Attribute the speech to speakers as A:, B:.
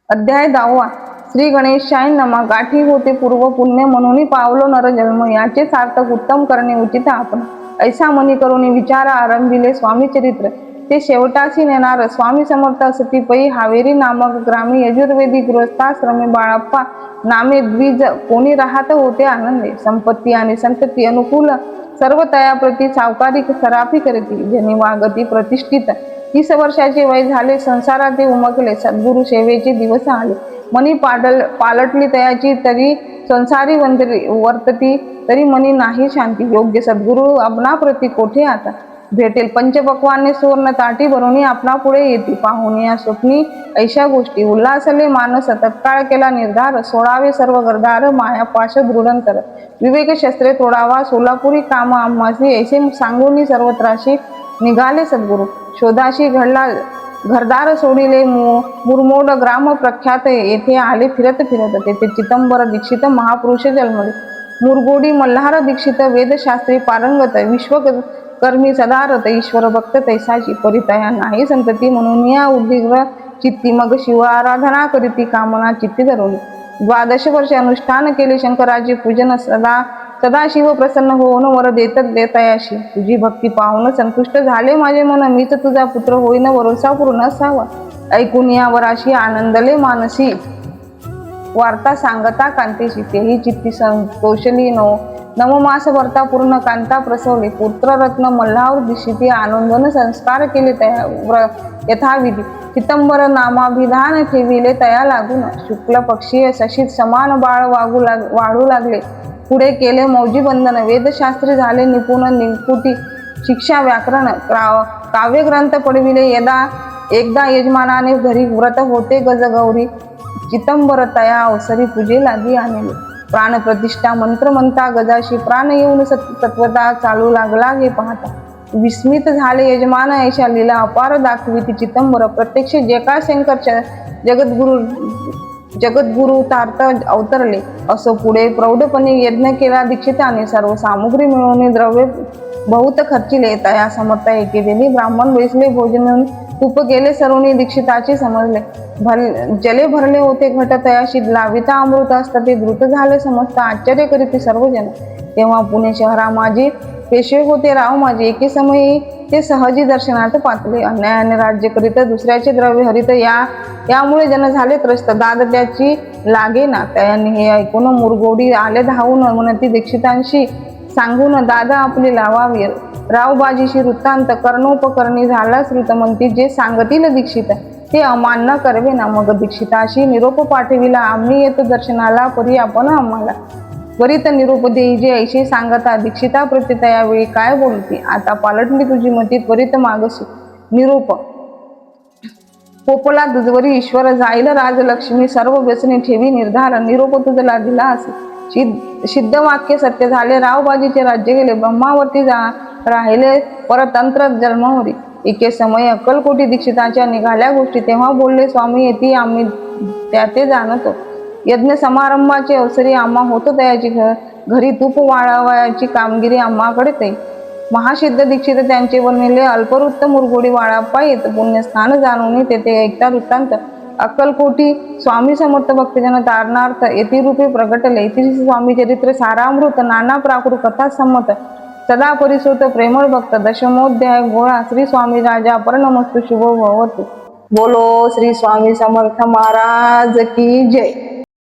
A: अध्याय 10. श्री गणेशाय नमा. गाठी होते पूर्व पुण्य म्हणून पावलो नर जन्म, याचे सार्थक उत्तम करणे उचित आपण. ऐसा मनी करून विचार आरंभिले स्वामी चरित्र, ते शेवटासी नेणार स्वामी समर्थ असती पै. हावेरी नामक ग्रामी यजुर्वेदी गृहस्थाश्रमे बाळप्पा नामे द्विज कोणी राहत होते आनंदे. संपत्ती आणि संतती अनुकूल सर्व तयाप्रती सावकारी सराफी करती. जनी वागती प्रतिष्ठित 30 वर्षाचे वय झाले, संसारात उमगले. सद्गुरु सेवेचे दिवस आले, मनी पालटली तयाची, तरी संसारी वर्तती तरी मनी नाही शांती. योग्य सद्गुरु आपणाप्रती कोठे आता भेटेल. पंचपक्वाने सुवर्ण ताटी भरून आपणा पुढे येते. पाहून या स्वप्नी ऐशा गोष्टी उल्हासले मानस. तत्काळ केला निर्धार, सोडावे सर्व गरदार. माया पाश दृढंतर विवेक शस्त्रे तोडावा. सोलापुरी काम आम्हासी ऐसे सांगून सर्वत्राशी निघाले सद्गुरु. शोधाशी घडला घरदार सोडिले, मुरमोड ग्राम प्रख्यात. येथे आले फिरत फिरत, तेथे चिदंबर दीक्षित महापुरुष जन्मले. मुरगोडी मल्हार दीक्षित वेदशास्त्री पारंगत. विश्वकर्मी सदारत, ईश्वर भक्त तैसाची. परितया नाही संतती म्हणून या उद्विग्न चित्ती. मग शिव आराधना करीती कामना चित्ती धरवली. 12 वर्ष अनुष्ठान केले शंकराचे पूजन. सदाशिव प्रसन्न होऊन वर देतच देतयाशी. तुझी भक्ती पाहून संतुष्ट झाले माझे मन. मीच तुझा पुत्र होईन भरोसा पूर्ण असावा. ऐकून या वराशी आनंदले मानसी. वार्ता सांगता कांतेशी, तेही चित्ती संतोषली. नवमास भरता पूर्ण कांता प्रसवले. पुत्ररत्न मल्हार दिशिती आनंदन संस्कार केले तया यथाविधी. चिदंबर नामाभिधान ठेविले तया लागून. शुक्ल पक्षीय सशीत समान बाळ वाढू लागले. पुढे केले मौजी बंधन. वेदशास्त्री झाले निपुण. निकुटी शिक्षा व्याकरण काव्यग्रंथ पडविले. एकदा यजमानाने घरी व्रत होते गजगौरी. चिदंबर तया अवसरी पूजे लागी आणले. प्राण प्रतिष्ठा मंत्र म्हणता गजाशी. प्राण येऊन तत्वता चालू लागला हे पाहता. विस्मित झाले यजमान. ऐशा लीला अपार दाखविती चिदंबर. प्रत्यक्ष जे का शंकर जगद्गुरु तार्थ अवतरले. असो पुढे प्रौढपणे यज्ञ केला दीक्षिताने. सर्व सामुग्री मिळवून द्रव्य बहुत खर्चिले. तया समर्थ एके दिनी ब्राह्मण बैसले भोजन. तूप केले सर्वणी दीक्षिताची समजले. जले भरले होते घट तयाशी. लाविता अमृत असते द्रुत झाले समस्त. आश्चर्य करीती सर्वजन. तेव्हा पुणे शहरा माझे पेशवे होते राव माझे. एके समयी ते सहजी दर्शनात पातले. अन्यायाने राज्य करीत दुसऱ्याचे द्रव्य हरित. यामुळे जन झाले त्रस्त. दाद त्याची लागे ना. त्याने हे ऐकून मुरगोडी आले धावून. म्हणती दीक्षितांशी सांगून, दादा आपली लावावी. रावबाजीशी वृत्तांत कर्णोपकरणी झाला श्रुत. म्हणती जे सांगतील दीक्षित ते अमान्य करवे ना. मग दीक्षिताशी निरोप पाठविला. आम्ही येतो दर्शनाला, परी आपण आम्हाला. वरित निरोप देई जे ऐशी सांगता. दीक्षिता प्रति त्यावेळी काय बोलती. आता पालटली तुझी मती, त्वरित मागसी निरोप. पोपला दुजवरी ईश्वर जाईल राजलक्ष्मी. सर्व व्यसनी ठेवी निर्धार. निरोप तुझला दिला असे सिद्ध वाक्य सत्य झाले. रावबाजीचे राज्य गेले. ब्रह्मावरती राहिले परतंत्र जन्मावरी. एके समय अक्कलकोटी दीक्षितांच्या निघाल्या गोष्टी. तेव्हा बोलले स्वामी येती आम्ही त्याते जाणतो. यज्ञ समारंभाचे अवसरी आम्हा होतो तयाची. घरी तूप वाळवायची कामगिरी आम्हाकडे ते. महासिद्ध दीक्षित त्यांचे वर्णिले. अल्पवृत्त मुरगोडी वाळाप्पा येत. पुण्यस्थान जाणून तेथे ऐकता वृत्तांत. अक्कलकोटी स्वामी समर्थ भक्तजन तारणार्थ येती रूपे प्रगटले. येथील स्वामी चरित्र सारामृत. नाना प्राकृत कथा संमत. सदा परिसोत प्रेमळ भक्त. दशमोध्याय गोळा. श्री स्वामी राजा पर्णमस्तु शुभो भवतु. बोलो श्री स्वामी समर्थ महाराज की जय.